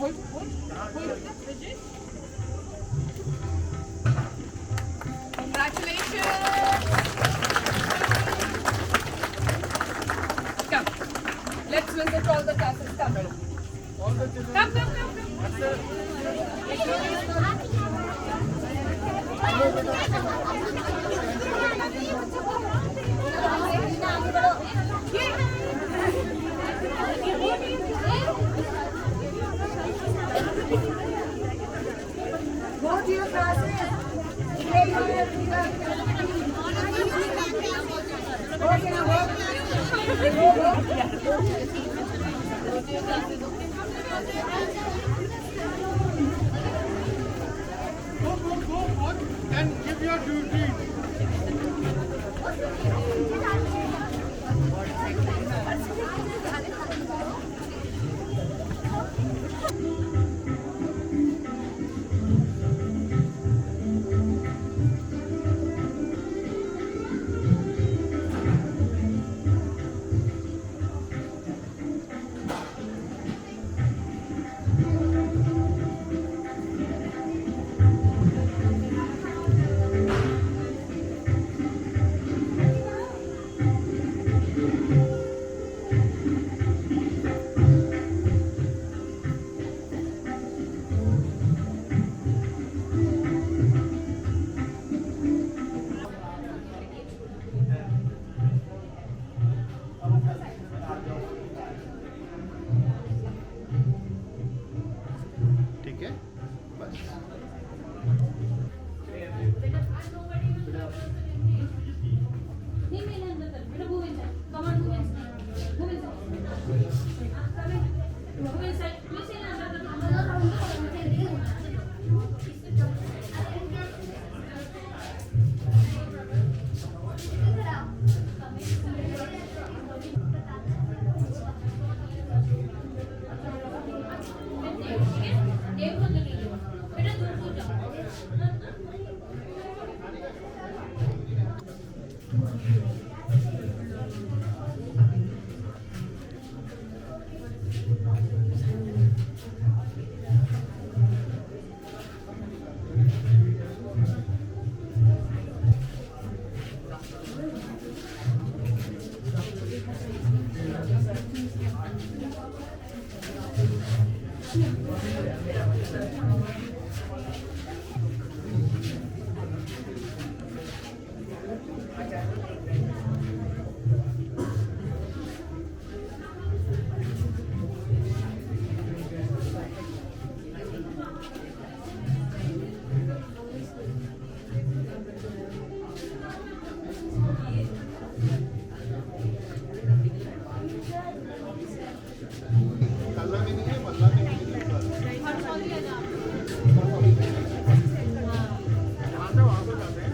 Congratulations. Come. Let's visit all the classes. Come. Go to your classes. Okay, now Go and give your duty. ठीक है बस कल्ला में नहीं है बल्ला में नहीं है वहाँ पे जाते हैं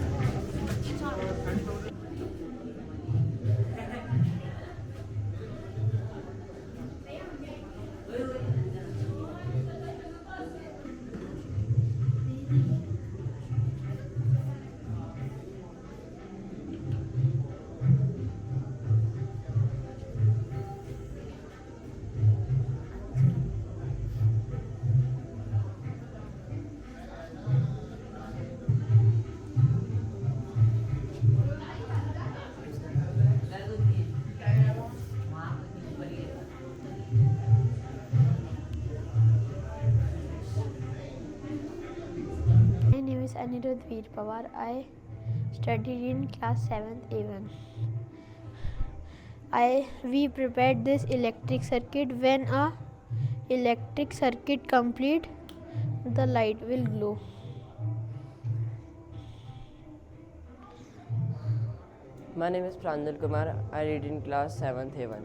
My name is Anirudh Veer Pawar. I studied in class 7th A1. We prepared this electric circuit. When a electric circuit complete, the light will glow. My name is Pranjal Kumar. I read in class 7th A1.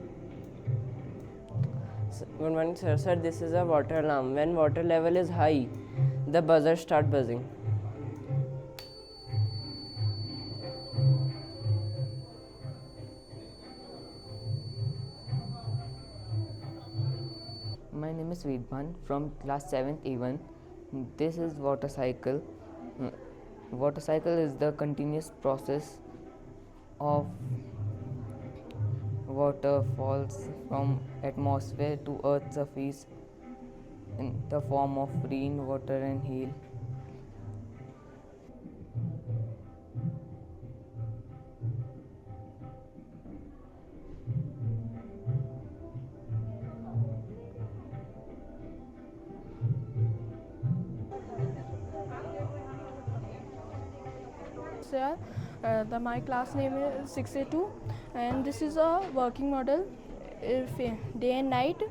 Good morning, sir. Sir, this is a water alarm. When water level is high, the buzzer start buzzing. My name is Vedban from class 7th A1. This is water cycle. Water cycle is the continuous process of water falls from atmosphere to earth's surface in the form of rain, water, and hail. Sir, my class name is 6A2 and this is a working model day and night.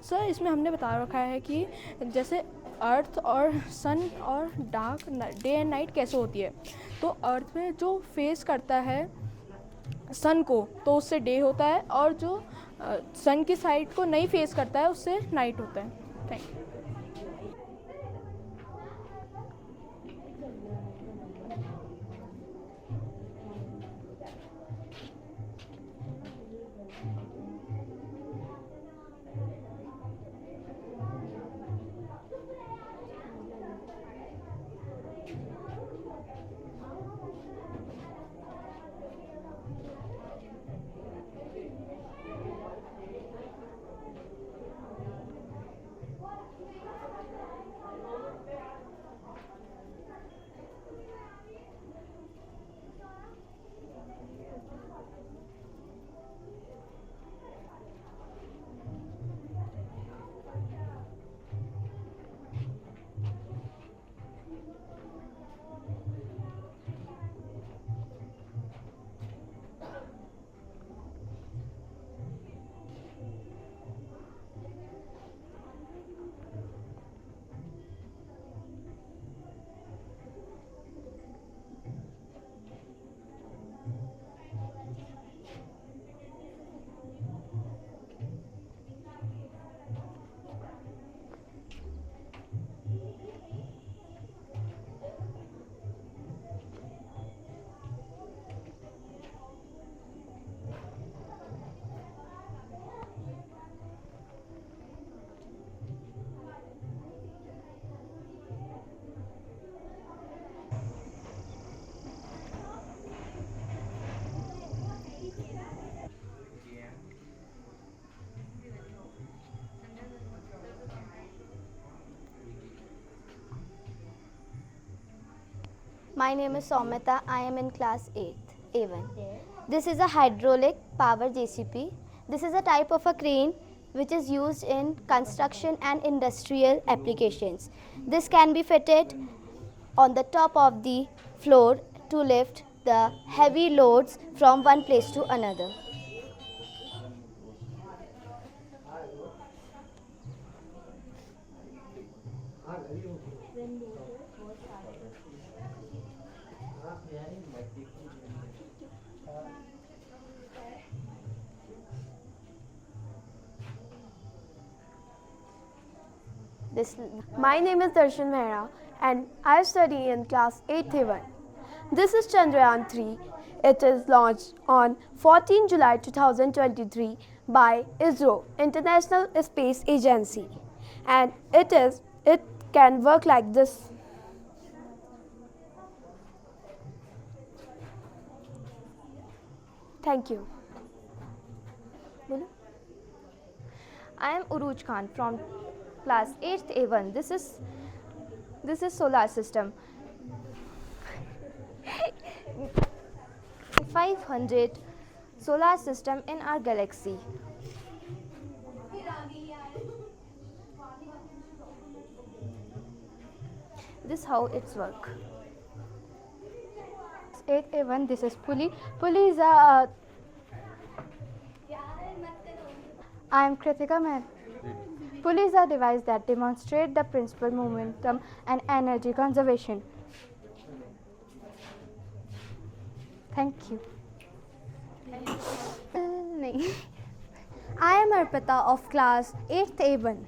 Sir इसमें हमने बता रखा है कि जैसे अर्थ और सन और dark day and night कैसे होती है. तो अर्थ में जो फेस करता है सन को तो उससे डे होता है और जो सन की साइड को नहीं फेस करता है उससे नाइट होता है. Thank you. My name is Soumita. I am in class 8th A1. This is a hydraulic power JCP. This is a type of a crane which is used in construction and industrial applications. This can be fitted on the top of the floor to lift the heavy loads from one place to another. My name is Darshan Mehra and I study in class 8th A1. This is Chandrayaan 3. It is launched on 14 July 2023 by ISRO, International Space Agency, and it can work like this. Thank you. I am Uruj Khan from class 8th A1. This is solar system. 500 solar system in our galaxy. This how it's work. 8th A1. This is pulley. Pulley is a. I am Kritika Mehta. Pulley is a device that demonstrates the principle momentum and energy conservation. Thank you. I am Arpita of class 8th A1.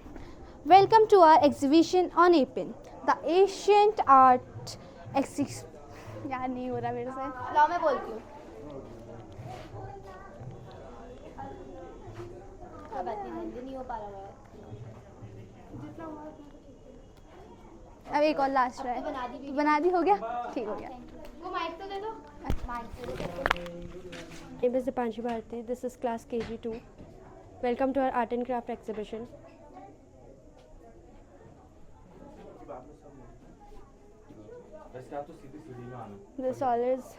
Welcome to our exhibition on APIN, the ancient art exhibition. यार नहीं हो रहा मेरे से. लाओ मैं बोलती हूँ. क्या बात नहीं हो पा रहा है. अब एक और लास्ट है. बना दी. हो गया. ठीक हो गया. वो माइक तो दे दो. My name is Dipanshu Bharti. This is class KG2. Welcome to our art and craft exhibition. The solids.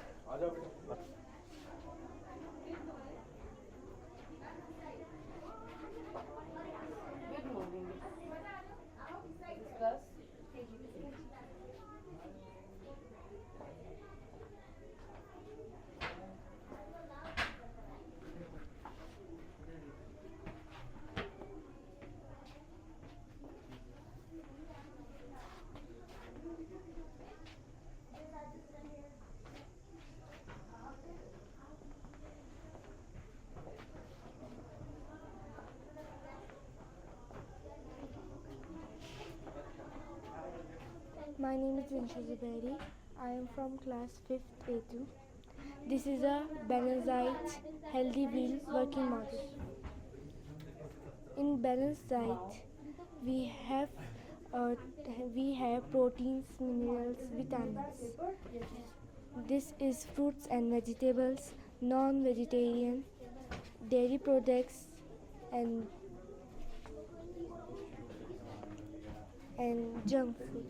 My name is Dinsha Zubairi. I am from class 5th A2. This is a Benazite healthy wheel working model. In Benazite, we have proteins, minerals, vitamins. This is fruits and vegetables, non-vegetarian, dairy products, and junk food.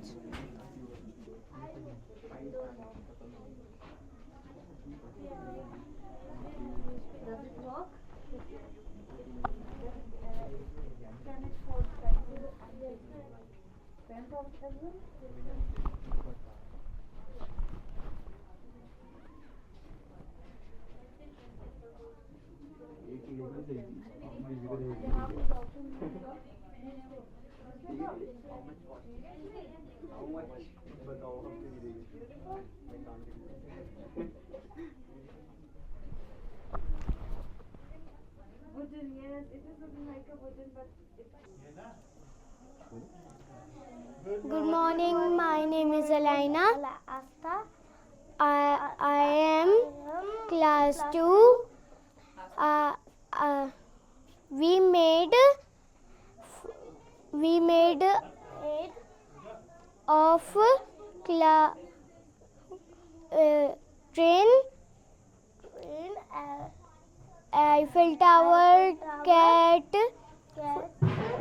Good morning, my name is Alaina. I am class 2. We made of train, Eiffel Tower, cat,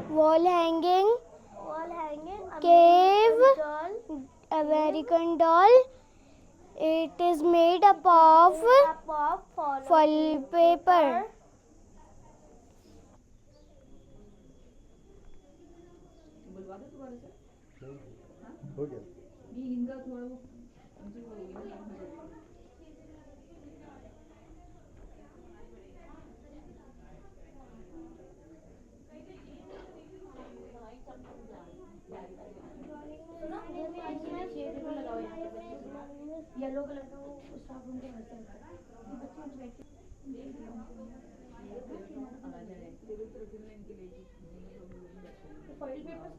wall hanging, cave, American doll. It is made up of foil paper. Yellow colour का वो staff room के वैसे होता है foil paper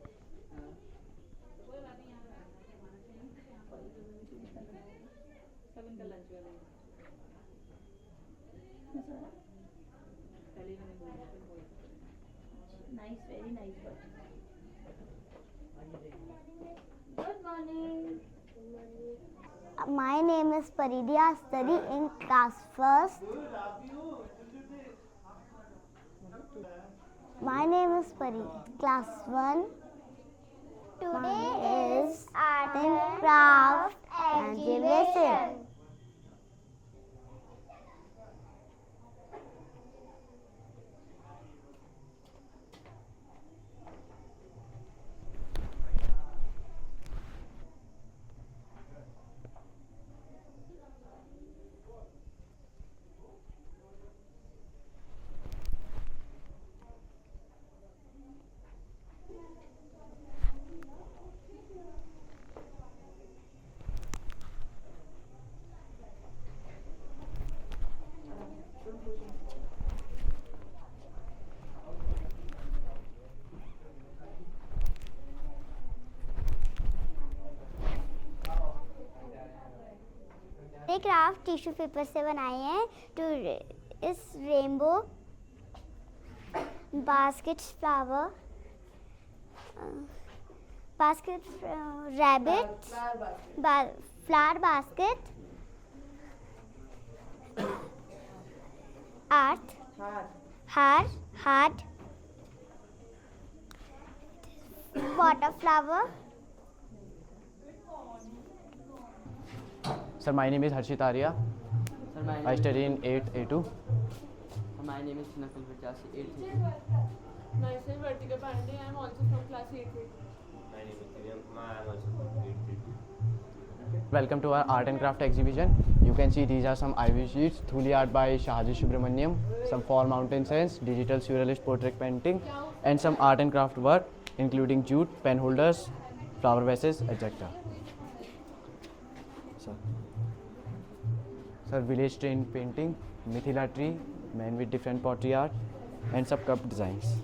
seven का lunch वाला nice very nice good morning My name is Paridhi. I study in class 1st. My name is Paridhi, class 1. Today is art and craft exhibition. Craft tissue paper से बनाए हैं to इस rainbow basket flower basket rabbit flower basket earth heart water flower Sir, my name is Harshit Arya. Sir, my name I study in 8th A2. My name is Nakul Vachasi, 8th. Myself, Vartika Pandey. I am also from class 8A. My name is Divyam Kumar. I am also from 8th. Welcome to our art and craft exhibition. You can see these are some ivory sheets, Thuli art by Shahaji Subramaniam, some fall mountain scenes, digital surrealist portrait painting, and some art and craft work including jute, pen holders, flower vases, etc. Sir, village train painting, Mithila tree, man with different pottery art, and some cup designs.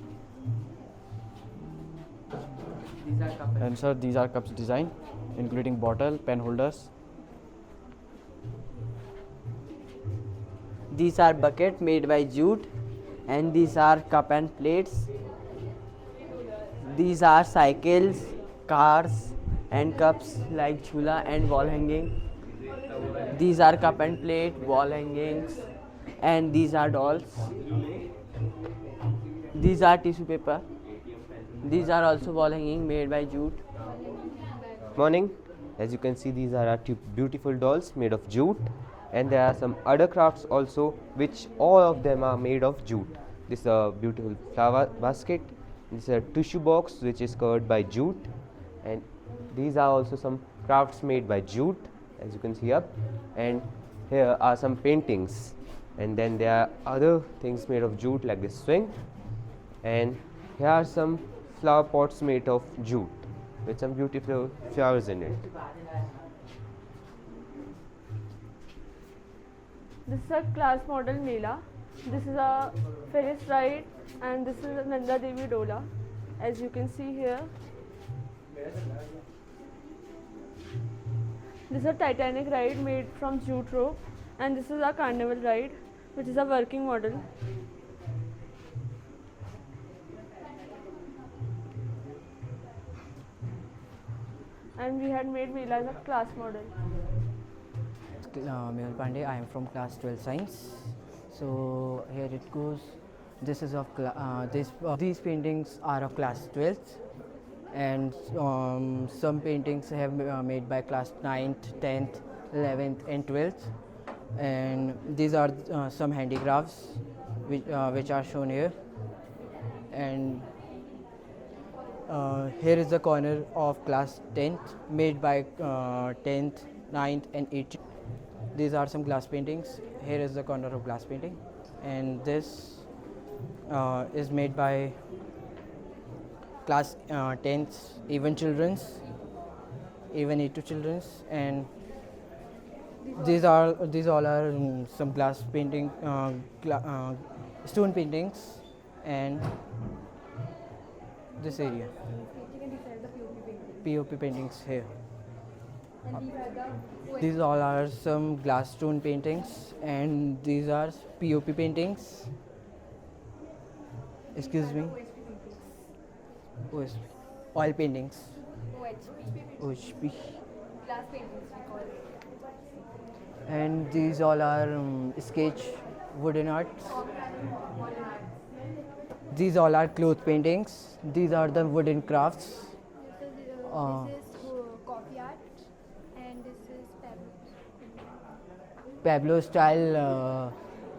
These are cup. And sir, these are cups design, including bottle, pen holders. These are bucket made by jute, and these are cup and plates. These are cycles, cars, and cups like chula and wall hanging. These are cup and plate, wall hangings, and these are dolls. These are tissue paper. These are also wall hanging made by jute. Morning. As you can see, these are our two beautiful dolls made of jute, and there are some other crafts also, which all of them are made of jute. This is a beautiful flower basket. This is a tissue box which is covered by jute, and these are also some crafts made by jute, as you can see up. And here are some paintings, and then there are other things made of jute like this swing, and here are some flower pots made of jute with some beautiful flowers in it. This is a class model Meela. This is a Ferris ride, and this is a Nanda Devi Dola, as you can see here. This is a Titanic ride made from jute rope, and this is a carnival ride, which is a working model. And we had made Meela as a class model. Mehul Pandey, I am from class 12 science. So here it goes. This is of these paintings are of class 12th, and some paintings have made by class 9th, 10th, 11th, and 12th. And these are some handicrafts which are shown here. And here is the corner of class 10th made by 10th, 9th, and 8th. These are some glass paintings. Here is the corner of glass painting, and this is made by class 10th, even children's, even 8 to children's. And these all are some glass painting, stone paintings, and this area POP paintings here. These all are some glass stone paintings, and these are POP paintings. Excuse me. OSP. Oil paintings. OHP. Glass paintings we call it. And these all are sketch wooden arts. These all are cloth paintings. These are the wooden crafts. This is coffee art, and this is Pablo. Pablo style.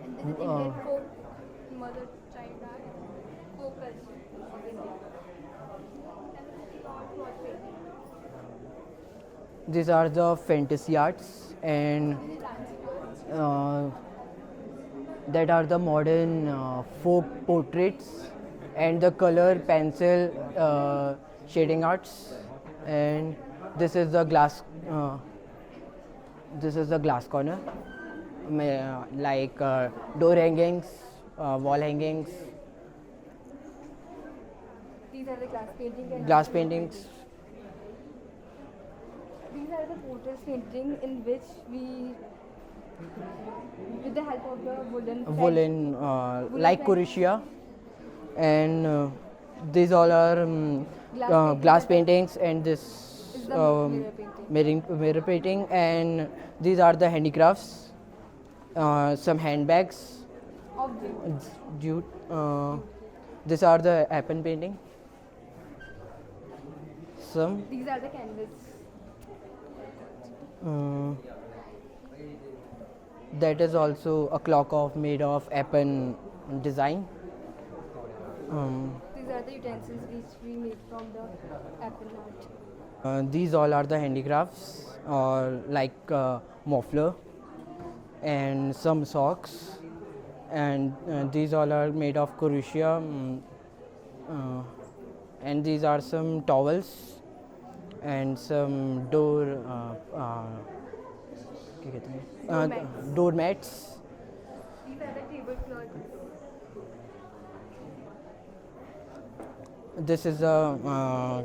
And this is Indian folk mother-child art, folk culture. These are the fantasy arts, and that are the modern folk portraits, and the color pencil shading arts. And this is the glass. This is the glass corner, like door hangings, wall hangings. These are the glass paintings. Glass paintings. These are the portraits painting in which we, with the help of the wooden Like Croatia. And these all are glass paintings, and this mirror painting, and these are the handicrafts, some handbags of jute. These are the apple painting. These are the canvas. That is also a clock of made of Appin design. These are the utensils which we made from the apple art. These all are the handicrafts, like muffler and some socks, and these all are made of crochet, and these are some towels and some door mats. These are the tablecloths. This is a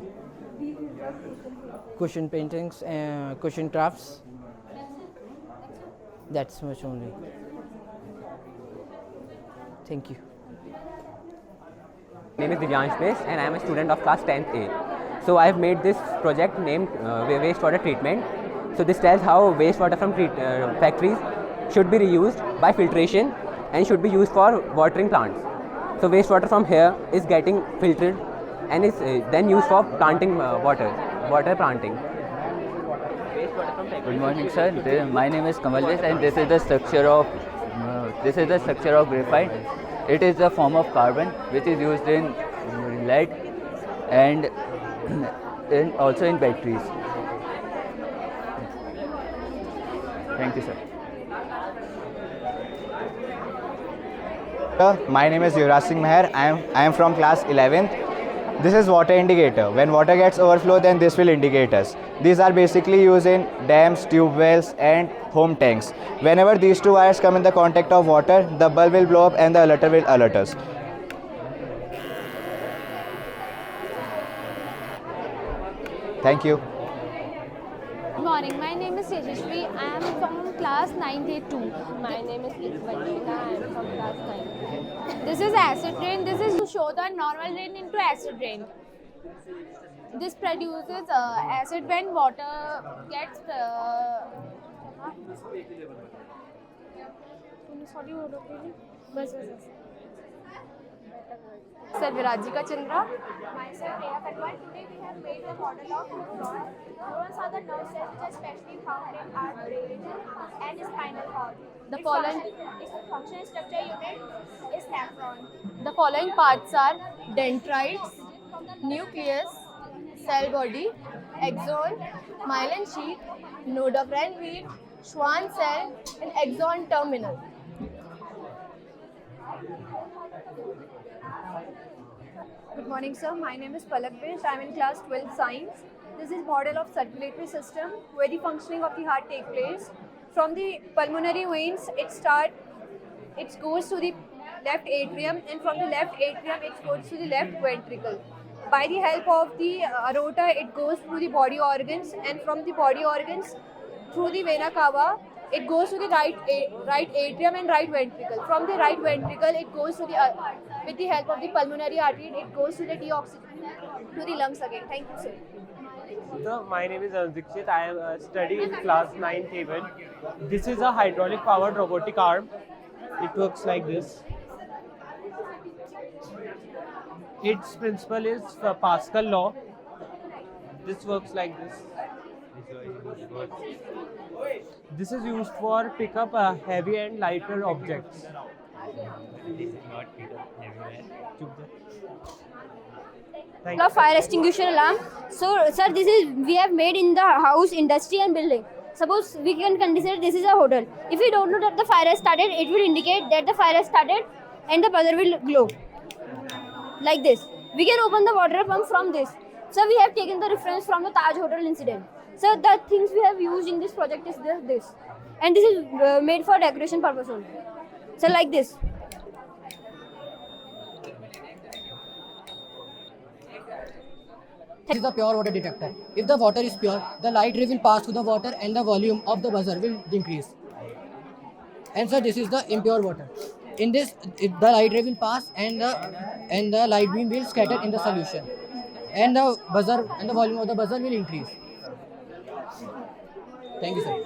cushion paintings and cushion crafts. That's much only. Thank you. My name is Divyansh Bes and I am a student of class 10th A. So I have made this project named wastewater treatment. So this tells how wastewater from factories should be reused by filtration and should be used for watering plants. So wastewater from here is getting filtered and is then used for planting water planting. Good morning, sir. My name is Kamalvesh, and this is the structure of graphite. It is a form of carbon which is used in lead and also in batteries. Thank you, sir. My name is Yuvraj Singh Meher. I am from class 11th. This is water indicator. When water gets overflow, then this will indicate us. These are basically used in dams, tube wells and home tanks. Whenever these two wires come in the contact of water, the bulb will blow up and the alerter will alert us. Thank you. Good morning, my name is Tejashvi. I am from class 9A2. My name is Vanshika. I am from class 9. This is acid rain. This is to show the normal rain into acid rain. This produces acid when water gets. Sir Virajika Chandra. Myself, Priya Karwal. Today we have made the model of neurons. Neurons are the nerve cells which are specially found in our brain and spinal cord. Its function structure unit is nephron. The following parts are dendrites, nucleus, cell body, axon, myelin sheath, node of Ranvier, Schwann cell, and axon terminal. Good morning, sir. My name is Palak Bish. I am in class 12 science. This is model of circulatory system where the functioning of the heart take place. From the pulmonary veins, it goes to the left atrium, and from the left atrium, it goes to the left ventricle. By the help of the aorta, it goes through the body organs, and from the body organs, through the vena cava, it goes to the right atrium and right ventricle. From the right ventricle, it goes to the with the help of the pulmonary artery, it goes to the deoxygen to the lungs again. Thank you, sir. So, my name is Dikshit. I am studying in class 9 A1. This is a hydraulic powered robotic arm. It works like this. Its principle is Pascal law. This works like this. This is used for pick up heavy and lighter objects. The fire extinguisher alarm. So, sir, this is we have made in the house, industry, and building. Suppose we can consider this is a hotel. If we don't know that the fire has started, it will indicate that the fire has started, and the buzzer will glow like this. We can open the water pump from this. So, we have taken the reference from the Taj Hotel incident. So, the things we have used in this project is this, and this is made for decoration purpose only. So, like this. This is a pure water detector. If the water is pure, the light ray will pass through the water and the volume of the buzzer will increase. And so this is the impure water. In this, the light ray will pass and the light beam will scatter in the solution. And the buzzer and the volume of the buzzer will increase. Thank you, sir.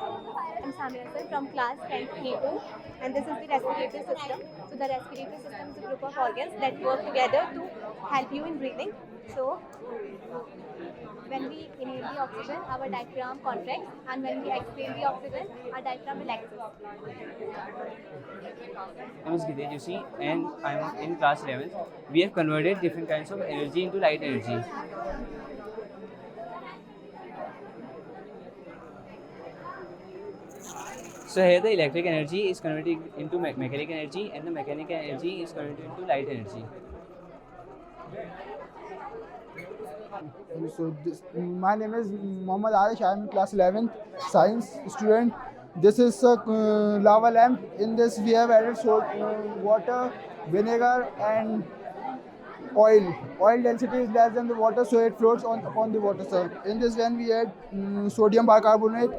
am Samir Asad from class 10th A2, and this is the respiratory system. So the respiratory system is a group of organs that work together to help you in breathing. So when we inhale the oxygen, our diaphragm contracts, and when we exhale the oxygen, our diaphragm relaxes. My name is Gitesh Joshi and I am in class 11th. We have converted different kinds of energy into light energy. So here the electric energy is converted into mechanical energy, and the mechanical energy is converted into light energy. So my name is Mohammad Arish. I am in class 11th, science student. This is a lava lamp. In this we have added water, vinegar and oil. Oil density is less than the water, so it floats upon the water surface. In this when we add sodium bicarbonate,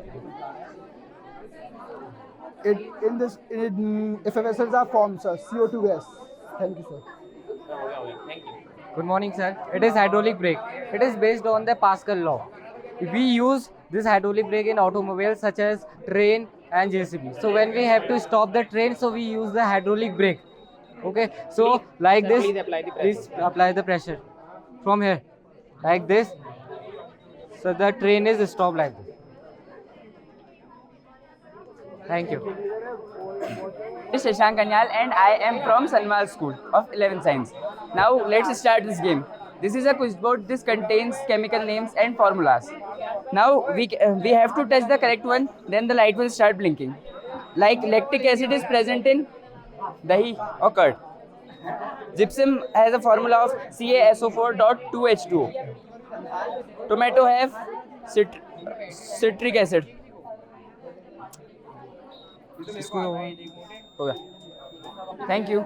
effervescence are formed, sir. CO2 gas. Thank you, sir. Thank you. Good morning, sir. It is hydraulic brake. It is based on the Pascal law. We use this hydraulic brake in automobiles such as train and JCB. So when we have to stop the train, so we use the hydraulic brake. Okay. So like this, please apply the pressure from here, like this. So the train is stopped like this. Thank you. This is Shashank Kanyal and I am from Sanmal School of 11th Science. Now let's start this game. This is a quiz board. This contains chemical names and formulas. Now we have to touch the correct one, then the light will start blinking. Like lactic acid is present in dahi or curd. Gypsum has a formula of CaSO4.2H2O. Tomato have citric acid. Thank you.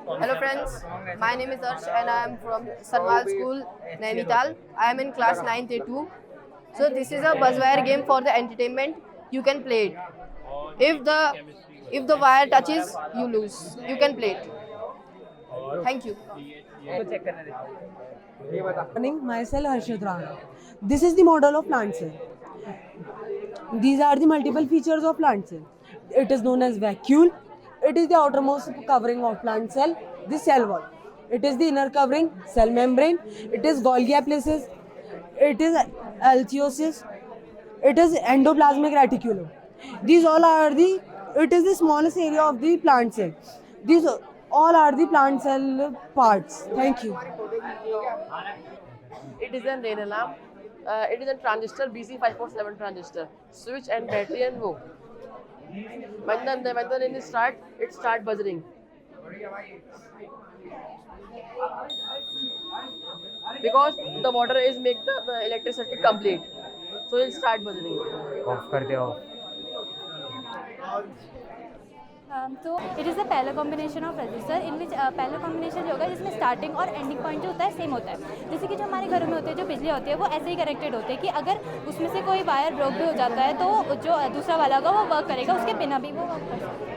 Hello friends, my name is Arsh and I am from Sanwal School, Nainital. I am in class 9th A2. So this is a buzzwire game for the entertainment. You can play it. If the wire touches, you lose. You can play it. Thank you. Morning, myself Harshad Rana. This is the model of plant cell. These are the multiple features of plant cell. It is known as vacuole. It is the outermost covering of plant cell, the cell wall. It is the inner covering, cell membrane. It is Golgi apophysis. It is althiosis. It is endoplasmic reticulum. These all are the, it is the smallest area of the plant cell. These all are the plant cell parts. Thank you. It is an rain alarm. It is a transistor, BC547 transistor. Switch and battery and wo. When the rain is start, it start buzzing. Because the water is make the electric circuit complete. So it will start buzzing. Off कर दे off. तो it is the पहला combination of register इन विच पहला combination जो होगा जिसमें starting और ending point जो होता है सेम होता है. जैसे कि जो हमारे घरों में होते हैं जो बिजली होती है वो ऐसे ही कनेक्टेड होते हैं कि अगर उसमें से कोई वायर ब्रोक भी हो जाता है तो जो दूसरा वाला होगा वो वर्क करेगा, उसके बिना भी वो वर्क कर सकता है.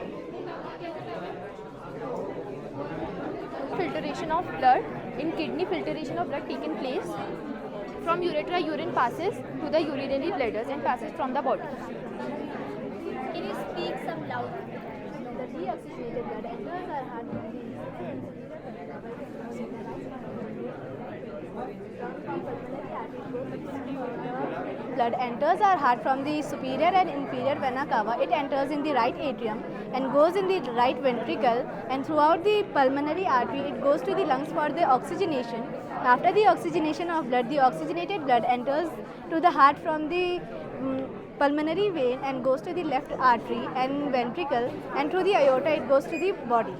Filtration of blood. In kidney, filtration of blood taken place. From ureter, urine passes to the urinary bladders and passes from the body. Can you speak some louder? The deoxygenated blood enters our heart from blood enters our heart from the superior and inferior vena cava. It enters in the right atrium and goes in the right ventricle, and throughout the pulmonary artery it goes to the lungs for the oxygenation. After the oxygenation of blood, the oxygenated blood enters to the heart from the pulmonary vein and goes to the left artery and ventricle, and through the aorta it goes to the body.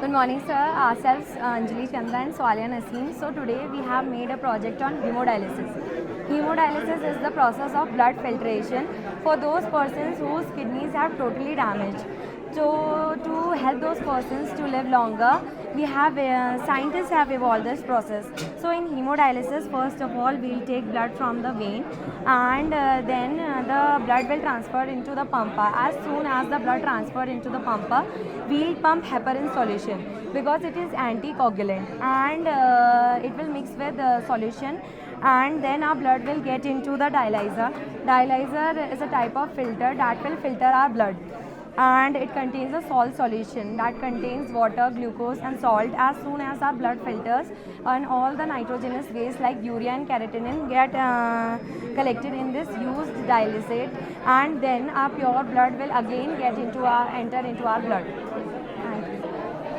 Good morning, sir. Ourselves Anjali Chandra and Swalia Naseem. So today we have made a project on hemodialysis. Hemodialysis is the process of blood filtration for those persons whose kidneys have totally damaged. So to help those persons to live longer, we have scientists have evolved this process. So in hemodialysis, first of all, we'll take blood from the vein, and then the blood will transfer into the pumper. As soon as the blood transferred into the pumper, we'll pump heparin solution because it is anticoagulant, and it will mix with the solution and then our blood will get into the dialyzer. Dialyzer is a type of filter that will filter our blood, and it contains a salt solution that contains water, glucose and salt. As soon as our blood filters, and all the nitrogenous waste like urea and creatinine get collected in this used dialysate, and then our pure blood will again enter into our blood.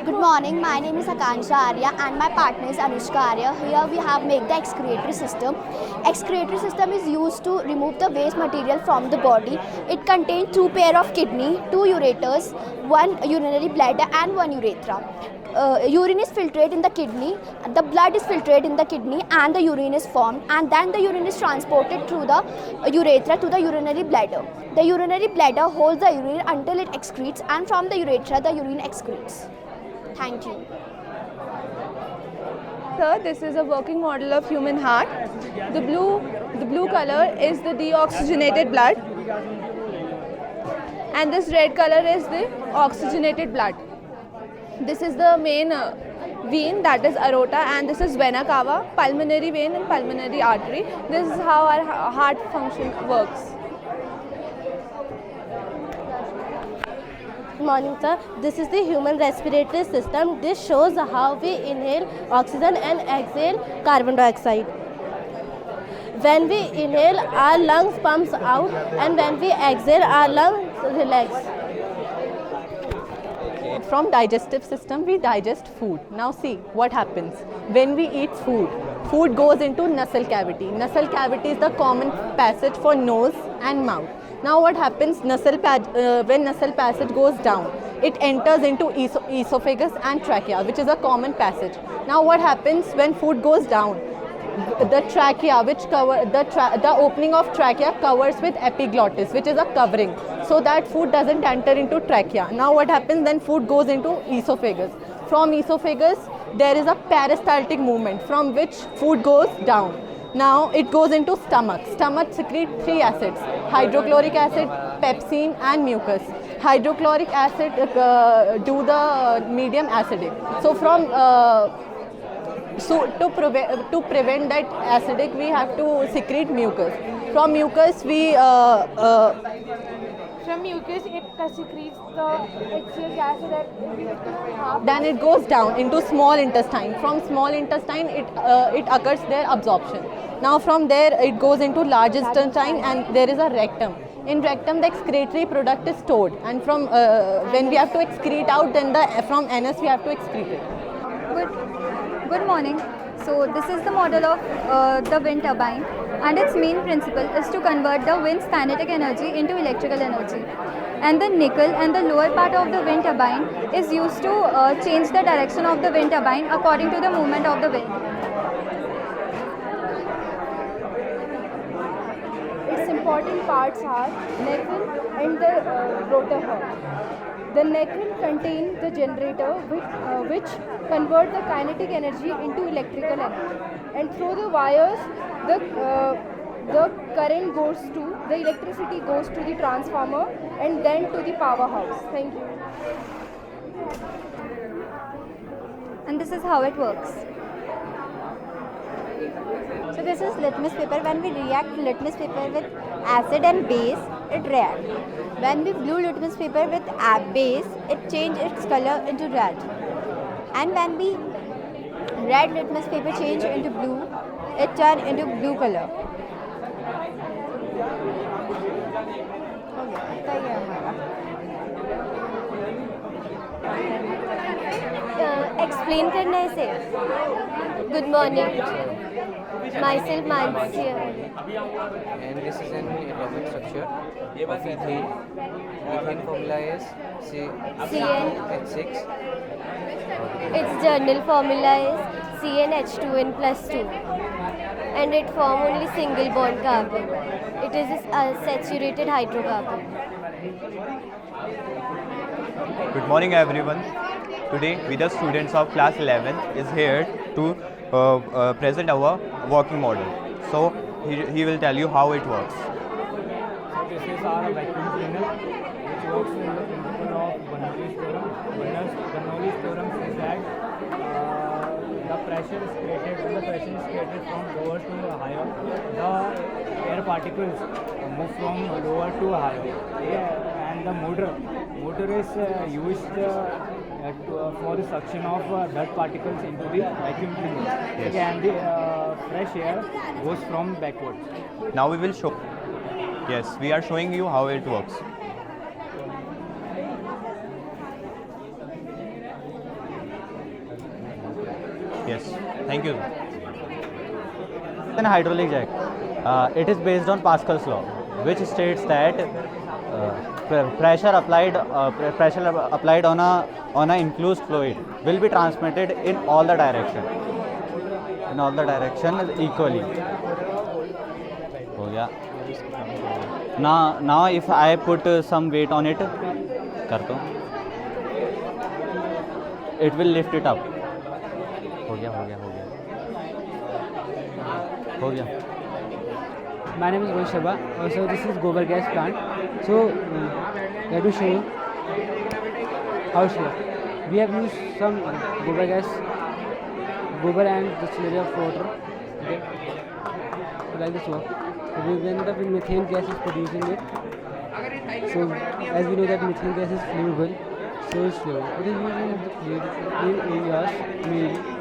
Good morning, my name is Akansha Arya and my partner is Anushka Arya. Here we have made the excretory system. Excretory system is used to remove the waste material from the body. It contains 2 pairs of kidney, 2 ureters, 1 urinary bladder and 1 urethra. Urine is filtrated in the kidney, the blood is filtrated in the kidney and the urine is formed, and then the urine is transported through the urethra to the urinary bladder. The urinary bladder holds the urine until it excretes, and from the urethra the urine excretes. Thank you. Sir, this is a working model of human heart. The blue color is the deoxygenated blood, and this red color is the oxygenated blood. This is the main vein, that is aorta, and this is vena cava, pulmonary vein and pulmonary artery. This is how our heart function works. Good morning, sir. This is the human respiratory system. This shows how we inhale oxygen and exhale carbon dioxide. When we inhale, our lungs pumps out, and when we exhale, our lungs relax. From digestive system, we digest food. Now see what happens. When we eat food, food goes into nasal cavity. Nasal cavity is the common passage for nose and mouth. Now what happens, when nasal passage goes down, it enters into esophagus and trachea, which is a common passage. Now what happens when food goes down? The trachea, the opening of trachea covers with epiglottis, which is a covering, so that food doesn't enter into trachea. Now what happens, then food goes into esophagus. From esophagus, there is a peristaltic movement from which food goes down. Now it goes into stomach. Stomach secretes 3 acids: hydrochloric acid, pepsin and mucus. Hydrochloric acid do the medium acidic. So to prevent that acidic, we have to secrete mucus. From mucus, it secretes the HCl gas. Then it goes down into small intestine. From small intestine, it occurs their absorption. Now from there, it goes into large intestine, and there is a rectum. In rectum, the excretory product is stored, and from when we have to excrete out, then from anus we have to excrete it. Good morning. So this is the model of the wind turbine, and its main principle is to convert the wind's kinetic energy into electrical energy. And the nickel and the lower part of the wind turbine is used to change the direction of the wind turbine according to the movement of the wind. Its important parts are nacelle and the rotor horn. The nacelle contains the generator which convert the kinetic energy into electrical energy, and through the wires the current goes to, the electricity goes to the transformer and then to the powerhouse. Thank you. And this is how it works. So this is litmus paper. When we react litmus paper with acid and base, it reacts. When we blue litmus paper with base, it changes its color into red. And when we red litmus paper change into blue, it turns into blue color. Explain करना है इसे. Good morning. Myself Mansi. And this is an atomic structure of ethane. Ethane formula is CnH6. Its journal formula is CnH2n plus 2, and it forms only single bond carbon. It is a saturated hydrocarbon. Good morning everyone. Today we the students of class 11 is here to present our working model. So he will tell you how it works. So this is our vacuum cleaner which works in the principle of Bernoulli's theorem. Bernoulli's theorem says that the pressure is created, when the pressure is created from lower to higher, the air particles move from lower to higher. Yeah, and the motor is used for the suction of dirt particles into the vacuum cleaner. Yes. And the fresh air goes from backwards. Now we will show. Yes, we are showing you how it works. Yes, thank you. An hydraulic jack. It is based on Pascal's law, which states that pressure applied on a enclosed fluid will be transmitted in all the direction equally. हो गया. Now if I put some weight on it, करता हूँ, it will lift it up. हो गया. My name is Rohit Sharma. So this is gobar gas plant. So let me show you how it's work. We have used some gobar and the slurry of water. Okay. So like this work. When the methane gas is producing it. So as we know that methane gas is flammable, so it's flammable. It is used in the clean areas mainly.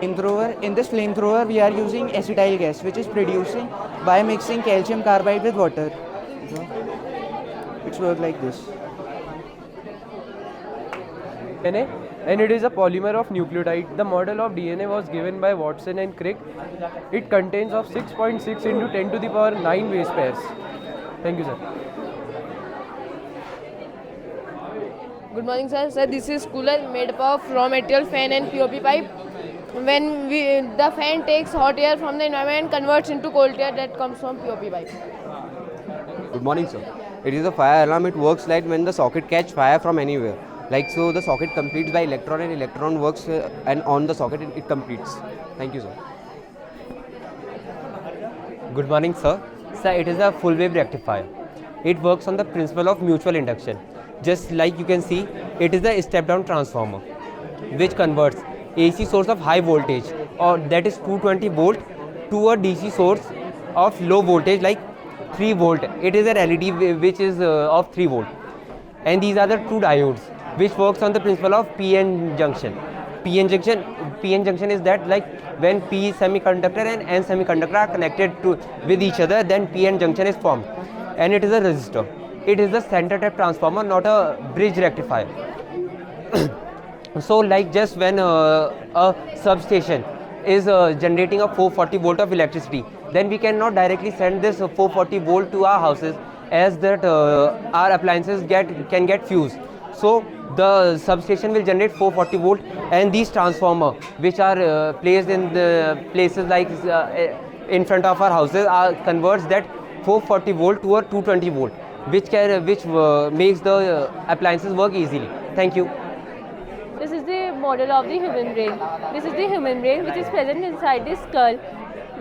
In this flamethrower, we are using acetyl gas, which is producing by mixing calcium carbide with water. It's work like this. DNA, and it is a polymer of nucleotide. The model of DNA was given by Watson and Crick. It contains of 6.6 into 10 to the power 9 base pairs. Thank you, sir. Good morning, sir. Sir, this is cooler made up of raw material, fan and POP pipe. When the fan takes hot air from the environment and converts into cold air that comes from POP pipe. Good morning, sir. It is a fire alarm. It works like when the socket catch fire from anywhere. Like so, the socket completes by electron, and electron works and on the socket it completes. Thank you, sir. Good morning, sir. Sir, it is a full wave rectifier. It works on the principle of mutual induction. Just like you can see, it is a step down transformer which converts AC source of high voltage, or that is 220 volt, to a DC source of low voltage like 3 volt. It is a LED which is of 3 volt. And these are the two diodes which works on the principle of PN junction. PN junction is that like when P semiconductor and N semiconductor are connected with each other, then PN junction is formed. And it is a resistor. It is a center type transformer, not a bridge rectifier. So like just when a substation is generating a 440 volt of electricity, then we cannot directly send this 440 volt to our houses, as that our appliances can get fused. So the substation will generate 440 volt, and these transformer which are placed in the places like in front of our houses converts that 440 volt to a 220 volt, which makes the appliances work easily. Thank you. This is the model of the human brain. This is the human brain which is present inside the skull,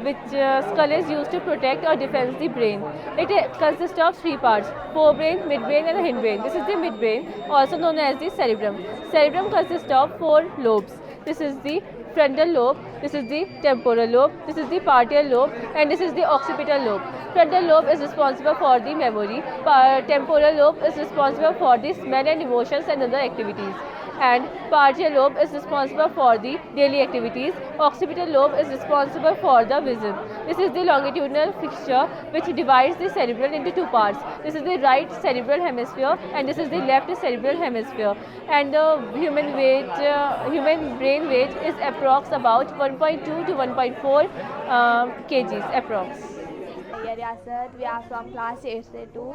which skull is used to protect or defend the brain. It consists of 3 parts: forebrain, midbrain and hindbrain. This is the midbrain, also known as the cerebrum. Cerebrum consists of 4 lobes. This is the frontal lobe, this is the temporal lobe, this is the parietal lobe, and this is the occipital lobe. Frontal lobe is responsible for the memory, temporal lobe is responsible for the smell and emotions and other activities, and parietal lobe is responsible for the daily activities. Occipital lobe is responsible for the vision. This is the longitudinal fixture which divides the cerebral into 2 parts. This is the right cerebral hemisphere and this is the left cerebral hemisphere. And the human brain weight is approx about 1.2 to 1.4 kgs approx. Sir, we are from class 8A2.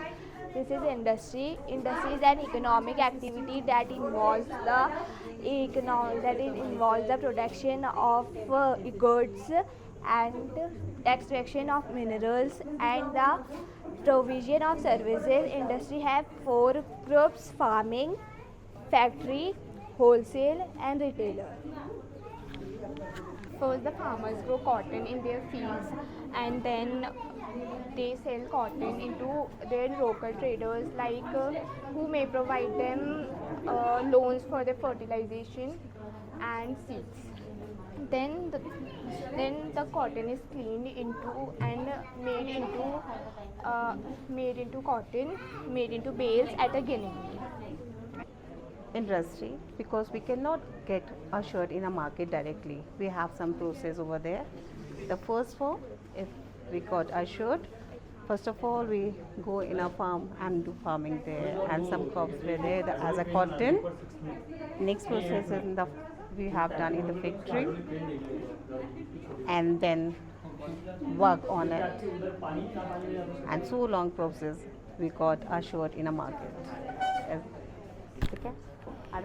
This is industry. Industry is an economic activity that involves the production of goods and extraction of minerals and the provision of services. Industry have 4 groups: farming, factory, wholesale and retailer. First, the farmers grow cotton in their fields, and then they sell cotton into their local traders, like who may provide them loans for their fertilization. and seeds. Then the cotton is cleaned into and made into cotton, made into bales at a ginning. Industry, because we cannot get a shirt in a market directly. We have some process over there. The first one, if we got a shirt, first of all we go in a farm and do farming there, and some crops were there as a cotton. Next process is we have done in the factory, and then work on it, and so long process we got a shirt in a market. Okay. I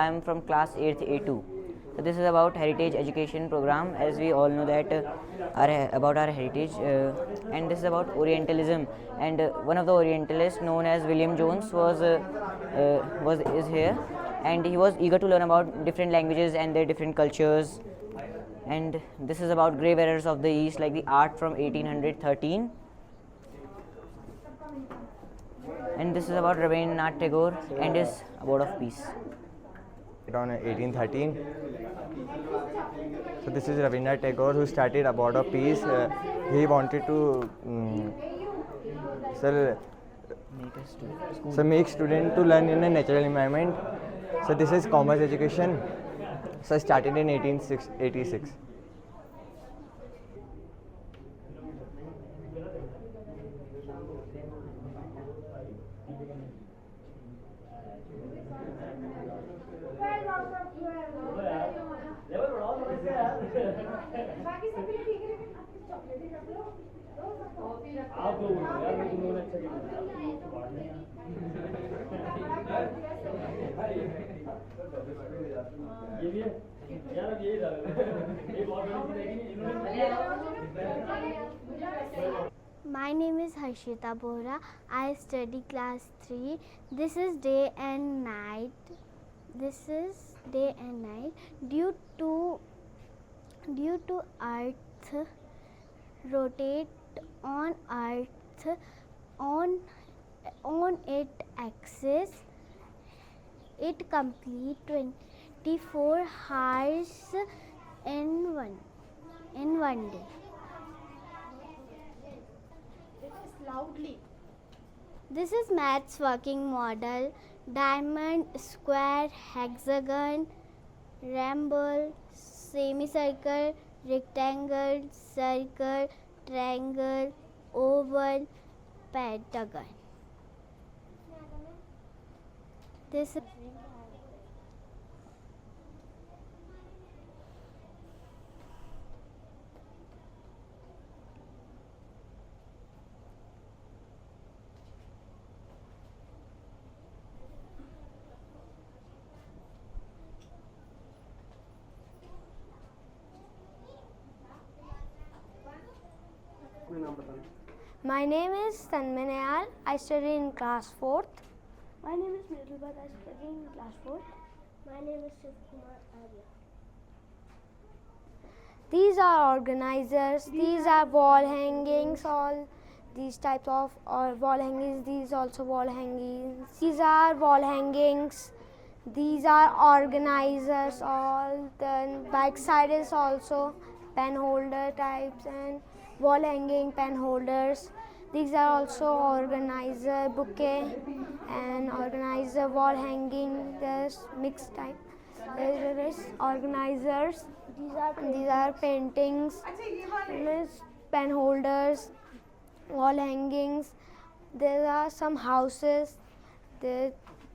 am from class 8th A2. So this is about heritage education program, as we all know that about our heritage, and this is about Orientalism. And one of the Orientalists known as William Jones is here, and he was eager to learn about different languages and their different cultures. And this is about grey bearers of the East, like the art from 1813. And this is about Rabindranath Tagore and his Abode of Peace. Around 1813. So this is Rabindranath Tagore, who started Abode of Peace. He wanted to make students to learn in a natural environment. So this is commerce education. So started in 1886. My name is Harshita Bohra. I study class 3. This is day and night. Due to Earth rotate on its axis, it complete 24 hours in one day. Loudly. This is maths working model: diamond, square, hexagon, rhomboid, semicircle, rectangle, circle, triangle, oval, pentagon. This is My name is Tanmay Nayal. I study in class 4th. My name is Nirulbhat. I study in class 4th. My name is Shivkumar Arya. These are organizers. These are wall hangings. All these types of wall hangings. These also wall hangings. These are wall hangings. These are organizers. All the back side is also pen holder types and wall hanging pen holders. These are also organizer bouquet and organizer wall hanging. There's mixed type. There is organizers. These are paintings. Pen holders, wall hangings. There are some houses. There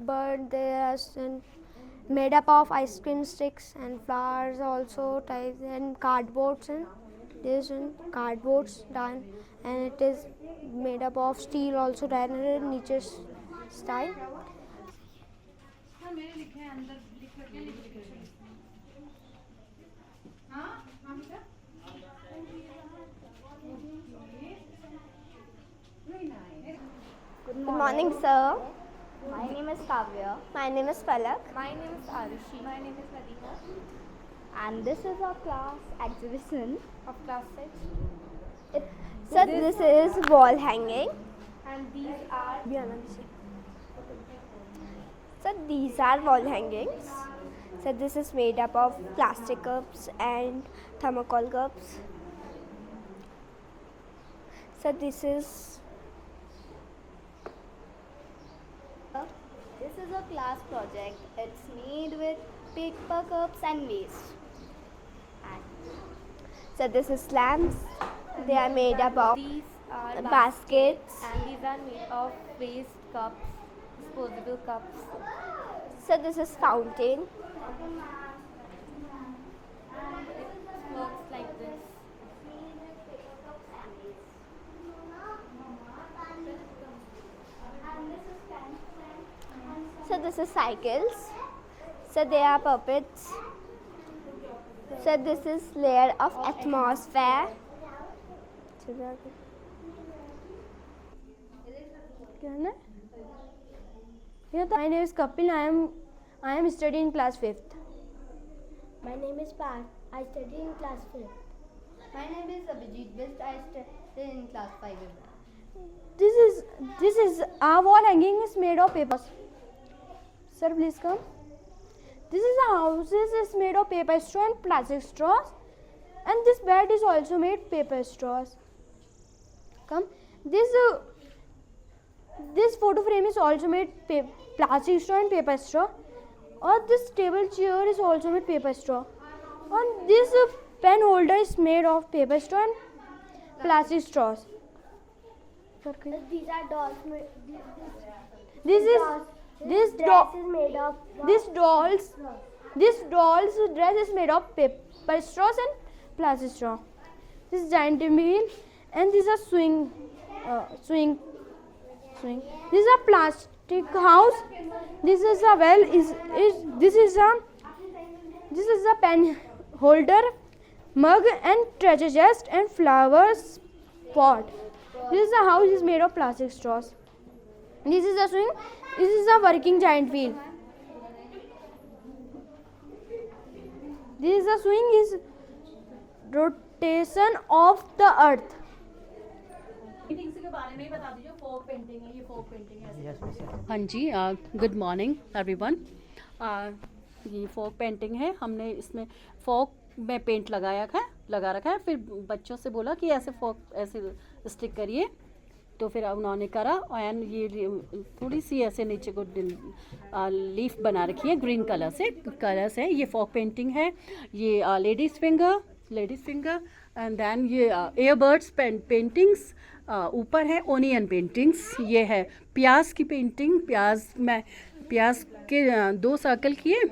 are some made up of ice cream sticks and flowers also types and cardboards, and there's cardboards done, and it is made up of steel also done in nature style. Good morning, sir. My name is Kavya. My name is Palak. My name is Arushi. My name is Radhika. And this is our class exhibition Of class 6. So this is wall hanging. And these are So these are wall hangings. So this is made up of plastic cups and thermocol cups. So this is a class project. It's made with paper cups and waste. So this is lamps. They are made up of These are baskets. and these are made of waste cups, disposable cups. So this is fountain. Works like this. So this is cycles. So they are puppets. So this is layer of atmosphere. My name is Kapil. I am studying class 5th. My name is Parth. I study in class 5th. My name is Abhijit Bist. I study in class 5. This is our wall hanging is made of paper. Sir, please come. This is a house is made of paper straw and plastic straws, and this bed is also made paper straws. Come. This photo frame is also made plastic straw and paper straw. Or this table chair is also made paper straw. And this pen holder is made of paper straw and plastic straws. These are dolls. This dress is made of this doll's dress is made of paper straws and plastic straw. This is giant wheel, and this is a swing. This is a plastic house. This is a well. This is a pen holder, mug, and treasure chest and flowers pot. This is a house is made of plastic straws. This is a swing. This is a working giant wheel. This is a swing is rotation of the earth. हाँ जी, good morning everyone. ये folk painting है। हमने इसमें फोक में paint लगा रखा है। फिर बच्चों से बोला कि ऐसे फोक ऐसे स्टिक करिए, तो फिर उन्होंने करा। एंड ये थोड़ी सी ऐसे नीचे को लीफ बना रखी है ग्रीन कलर से। ये फोक पेंटिंग है। ये लेडीज़ फिंगर एंड देन ये एयरबर्ड्स पेंटिंग्स। ऊपर है ओनियन पेंटिंग्स। ये है प्याज की पेंटिंग। प्याज के 2 सर्कल किए,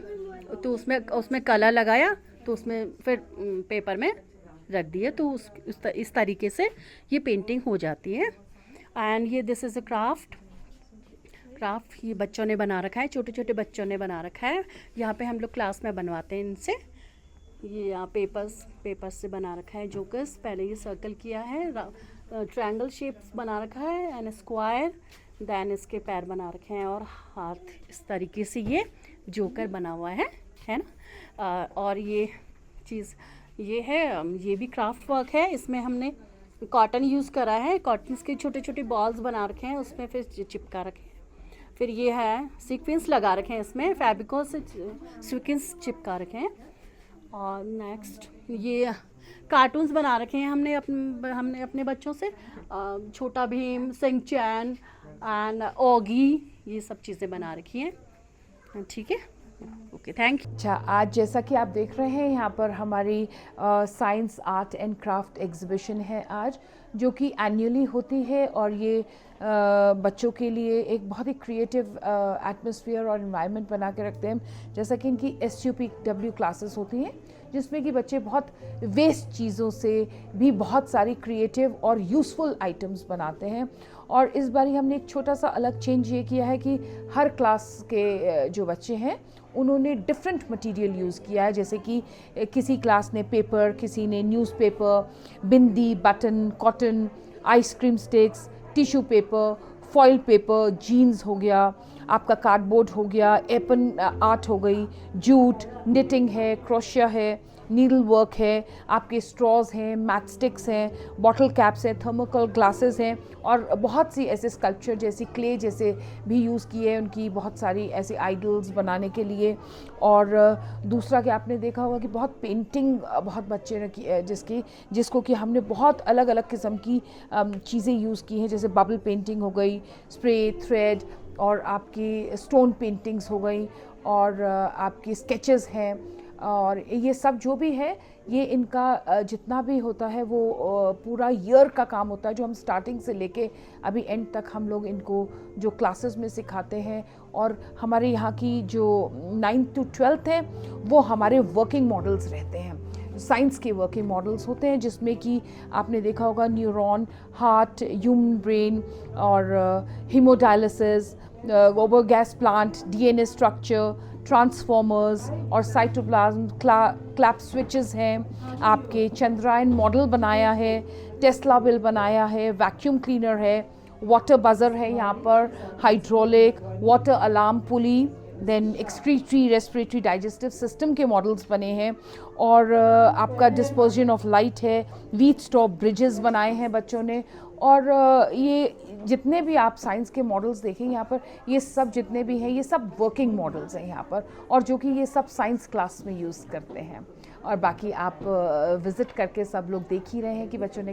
तो उसमें कलर लगाया, तो उसमें फिर पेपर में रख दिए, तो इस तरीके से ये पेंटिंग हो जाती है। एंड ये दिस इज़ अ क्राफ्ट ये बच्चों ने बना रखा है, छोटे छोटे बच्चों ने बना रखा है। यहाँ पे हम लोग क्लास में बनवाते हैं इनसे। ये यहाँ पेपर्स से बना रखा है जोकर्स। पहले ये सर्कल किया है, ट्रायंगल शेप्स बना रखा है एंड स्क्वायर, देन इसके पैर बना रखे हैं और हाथ। इस तरीके से ये जोकर बना हुआ है ना। और ये चीज़ ये है, ये भी क्राफ्ट वर्क है। इसमें हमने कॉटन यूज़ करा है। कॉटन के छोटे छोटे बॉल्स बना रखे हैं, उसमें फिर चिपका रखे हैं। फिर ये है सीक्वेंस लगा रखे हैं, इसमें फैब्रिकों से सीक्वेंस चिपका रखे हैं। और नेक्स्ट ये कार्टून्स बना रखे हैं हमने अपने बच्चों से। छोटा भीम, सिंह चैन एंड ओगी, ये सब चीज़ें बना रखी हैं। ठीक है, ओके, थैंक यू। अच्छा, आज जैसा कि आप देख रहे हैं यहाँ पर हमारी science art and craft exhibition है आज, जो कि एनुअली होती है। और ये बच्चों के लिए एक बहुत ही क्रिएटिव एटमॉस्फेयर और एनवायरनमेंट बना के रखते हैं। जैसा कि इनकी SUPW क्लासेस होती हैं, जिसमें कि बच्चे बहुत वेस्ट चीज़ों से भी बहुत सारी क्रिएटिव और यूज़फुल आइटम्स बनाते हैं। और इस बार हमने एक छोटा सा अलग चेंज ये किया है कि हर क्लास के जो बच्चे हैं उन्होंने डिफरेंट मटेरियल यूज़ किया है। जैसे कि किसी क्लास ने पेपर, किसी ने newspaper, bindi, button, cotton, ice cream sticks, tissue paper, foil paper, jeans हो गया, आपका कार्डबोर्ड हो गया, एपन आर्ट हो गई, जूट, निटिंग है, क्रोशिया है, नीडल वर्क है, आपके स्ट्रॉज हैं, मैच स्टिक्स हैं, बॉटल कैप्स हैं, थर्मोकोल ग्लासेस हैं और बहुत सी ऐसे स्कल्पचर जैसी क्ले जैसे भी यूज़ किए हैं उनकी बहुत सारी ऐसे आइडल्स बनाने के लिए। और दूसरा कि आपने देखा होगा कि बहुत पेंटिंग बहुत बच्चे ने की जिसको कि हमने बहुत अलग अलग किस्म की चीज़ें यूज़ की हैं, जैसे बबल पेंटिंग हो गई, स्प्रे थ्रेड और आपकी स्टोन पेंटिंग्स हो गई और आपकी स्केचेस हैं। और ये सब जो भी है ये इनका जितना भी होता है वो पूरा ईयर का काम होता है जो हम स्टार्टिंग से लेके अभी एंड तक हम लोग इनको जो क्लासेस में सिखाते हैं। और हमारे यहाँ की जो 9th to 12th है वो हमारे वर्किंग मॉडल्स रहते हैं, साइंस के वर्किंग मॉडल्स होते हैं जिसमें कि आपने देखा होगा न्यूरॉन, हार्ट, ह्यूमन ब्रेन और हीमोडायलिसिस, गोबर gas plant, DNA structure, transformers और साइटोप्लाज्म, क्लैप स्विचेस हैं, आपके चंद्रायन मॉडल बनाया है, टेस्ला व्हील बनाया है, वैक्यूम क्लीनर है, वाटर बजर है यहाँ पर, hydraulic, water alarm pulley, then excretory, respiratory, digestive system के मॉडल्स बने हैं और आपका डिस्पर्जन ऑफ लाइट है, व्हीट स्टॉप ब्रिजेस बनाए हैं बच्चों ने। और ये जितने भी आप साइंस के मॉडल्स देखेंगे यहाँ पर, ये सब जितने भी हैं ये सब वर्किंग मॉडल्स हैं यहाँ पर और जो कि ये सब साइंस क्लास में यूज़ करते हैं। और बाकी आप विज़िट करके सब लोग देख ही रहे हैं कि बच्चों ने